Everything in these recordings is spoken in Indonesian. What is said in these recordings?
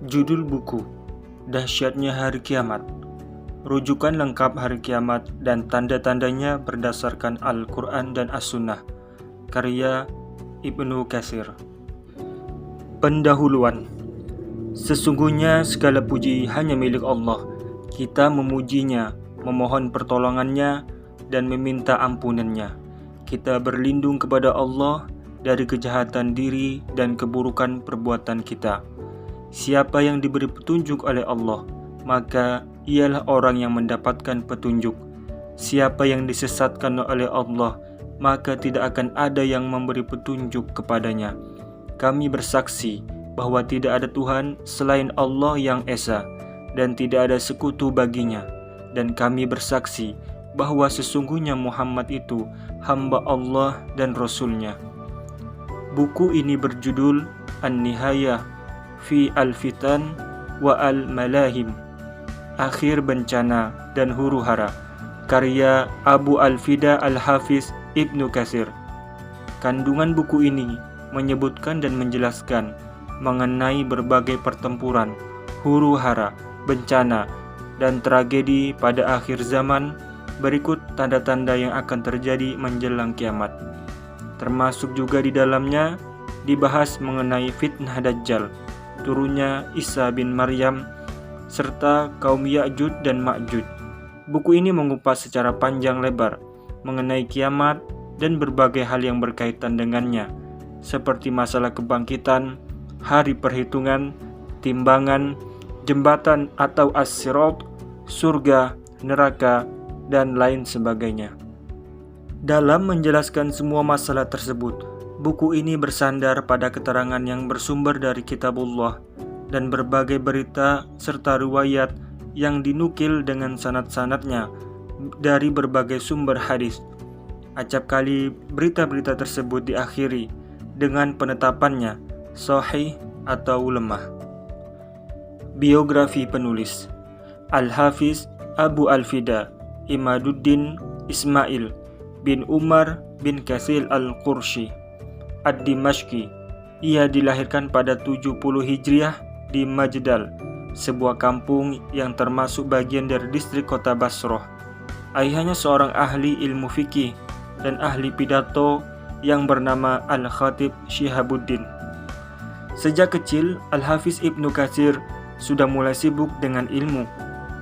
Judul buku: Dahsyatnya Hari Kiamat. Rujukan lengkap Hari Kiamat dan tanda-tandanya berdasarkan Al-Quran dan As-Sunnah. Karya Ibnu Katsir. Pendahuluan. Sesungguhnya segala puji hanya milik Allah. Kita memujinya, memohon pertolongannya, dan meminta ampunannya. Kita berlindung kepada Allah dari kejahatan diri dan keburukan perbuatan kita. Siapa yang diberi petunjuk oleh Allah, maka ialah orang yang mendapatkan petunjuk. Siapa yang disesatkan oleh Allah, maka tidak akan ada yang memberi petunjuk kepadanya. Kami bersaksi bahwa tidak ada Tuhan selain Allah yang Esa, dan tidak ada sekutu baginya. Dan kami bersaksi bahwa sesungguhnya Muhammad itu hamba Allah dan Rasul-Nya. Buku ini berjudul An-Nihayah fi Al-Fitan wa Al-Malahim, Akhir Bencana dan Huru-Hara, karya Abu Al-Fida Al-Hafiz Ibnu Katsir. Kandungan buku ini menyebutkan dan menjelaskan mengenai berbagai pertempuran, huru-hara, bencana, dan tragedi pada akhir zaman. Berikut tanda-tanda yang akan terjadi menjelang kiamat. Termasuk juga di dalamnya dibahas mengenai fitnah Dajjal, turunnya Isa bin Maryam, serta kaum Ya'juj dan Ma'juj. Buku ini mengupas secara panjang lebar mengenai kiamat dan berbagai hal yang berkaitan dengannya, seperti masalah kebangkitan, hari perhitungan, timbangan, jembatan atau as-sirat, surga, neraka, dan lain sebagainya. Dalam menjelaskan semua masalah tersebut, buku ini bersandar pada keterangan yang bersumber dari Kitabullah dan berbagai berita serta riwayat yang dinukil dengan sanad-sanadnya dari berbagai sumber hadis. Acap kali berita-berita tersebut diakhiri dengan penetapannya sahih atau lemah. Biografi penulis: Al-Hafiz Abu Al-Fida Imaduddin Ismail bin Umar bin Katsir Al-Qurshi Ad-Dimashqi. Ia dilahirkan pada 70 Hijriah di Majdal, sebuah kampung yang termasuk bagian dari distrik kota Basrah. Ayahnya seorang ahli ilmu fikih dan ahli pidato yang bernama Al-Khatib Syihabuddin. Sejak kecil, Al-Hafiz Ibnu Katsir sudah mulai sibuk dengan ilmu.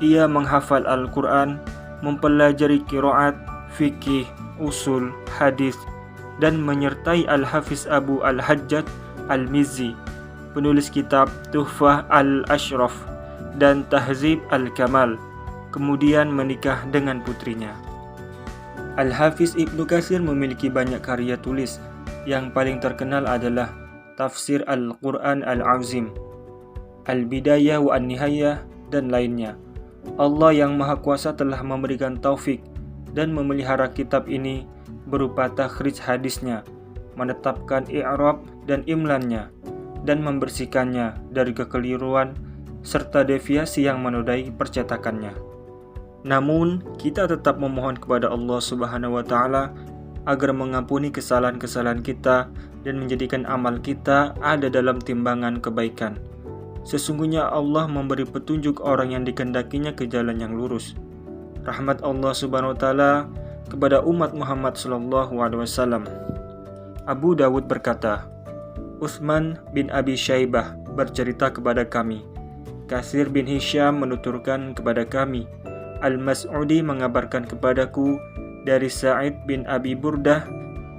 Ia menghafal Al-Quran, mempelajari qiraat, fikih, usul, hadis, dan menyertai Al-Hafiz Abu Al-Hajjaj Al-Mizzi, penulis kitab Tuhfah Al-Ashraf dan Tahzib Al-Kamal, kemudian menikah dengan putrinya. Al-Hafiz Ibnu Katsir memiliki banyak karya tulis. Yang paling terkenal adalah Tafsir Al-Quran Al-Azim, Al-Bidayah wa An-Nihayah, dan lainnya. Allah yang Maha Kuasa telah memberikan taufik dan memelihara kitab ini berupa takhrij hadisnya, menetapkan i'rab dan imlannya, dan membersihkannya dari kekeliruan serta deviasi yang menodai percetakannya. Namun, kita tetap memohon kepada Allah Subhanahu wa Ta'ala agar mengampuni kesalahan-kesalahan kita dan menjadikan amal kita ada dalam timbangan kebaikan. Sesungguhnya Allah memberi petunjuk orang yang dikehendakinya ke jalan yang lurus. Rahmat Allah Subhanahu wa Ta'ala kepada umat Muhammad sallallahu alaihi wasallam. Abu Dawud berkata, Utsman bin Abi Syaibah bercerita kepada kami, Katsir bin Hisham menuturkan kepada kami, Al-Mas'udi mengabarkan kepadaku dari Sa'id bin Abi Burdah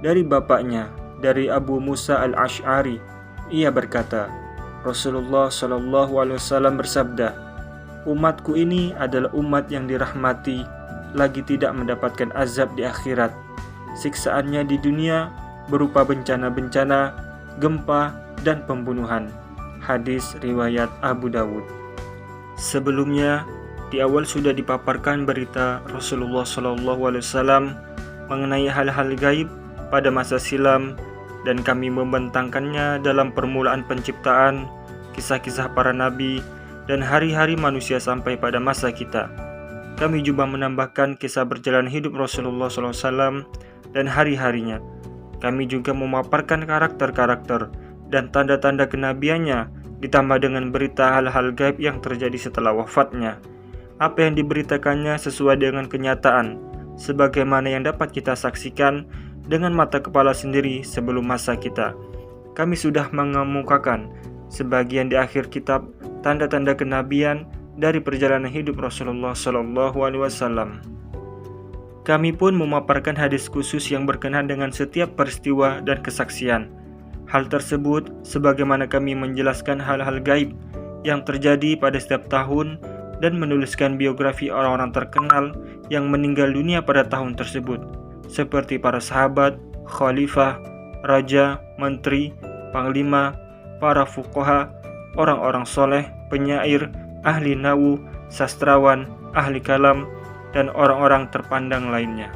dari bapaknya, dari Abu Musa Al-Asy'ari. Ia berkata, Rasulullah sallallahu alaihi wasallam bersabda, umatku ini adalah umat yang dirahmati, lagi tidak mendapatkan azab di akhirat. Siksaannya di dunia berupa bencana-bencana, gempa, dan pembunuhan. Hadis riwayat Abu Dawud. Sebelumnya, di awal sudah dipaparkan berita Rasulullah SAW mengenai hal-hal gaib pada masa silam, dan kami membentangkannya dalam permulaan penciptaan, kisah-kisah para nabi, dan hari-hari manusia sampai pada masa kita. Kami juga menambahkan kisah berjalan hidup Rasulullah SAW dan hari-harinya. Kami juga memaparkan karakter-karakter dan tanda-tanda kenabiannya ditambah dengan berita hal-hal gaib yang terjadi setelah wafatnya. Apa yang diberitakannya sesuai dengan kenyataan, sebagaimana yang dapat kita saksikan dengan mata kepala sendiri sebelum masa kita. Kami sudah mengemukakan sebagian di akhir kitab tanda-tanda kenabian dari perjalanan hidup Rasulullah SAW. Kami pun memaparkan hadis khusus yang berkenaan dengan setiap peristiwa dan kesaksian. Hal tersebut sebagaimana kami menjelaskan hal-hal gaib yang terjadi pada setiap tahun dan menuliskan biografi orang-orang terkenal yang meninggal dunia pada tahun tersebut, seperti para sahabat, khalifah, raja, menteri, panglima, para fuqaha, orang-orang soleh, penyair, ahli nawu, sastrawan, ahli kalam, dan orang-orang terpandang lainnya.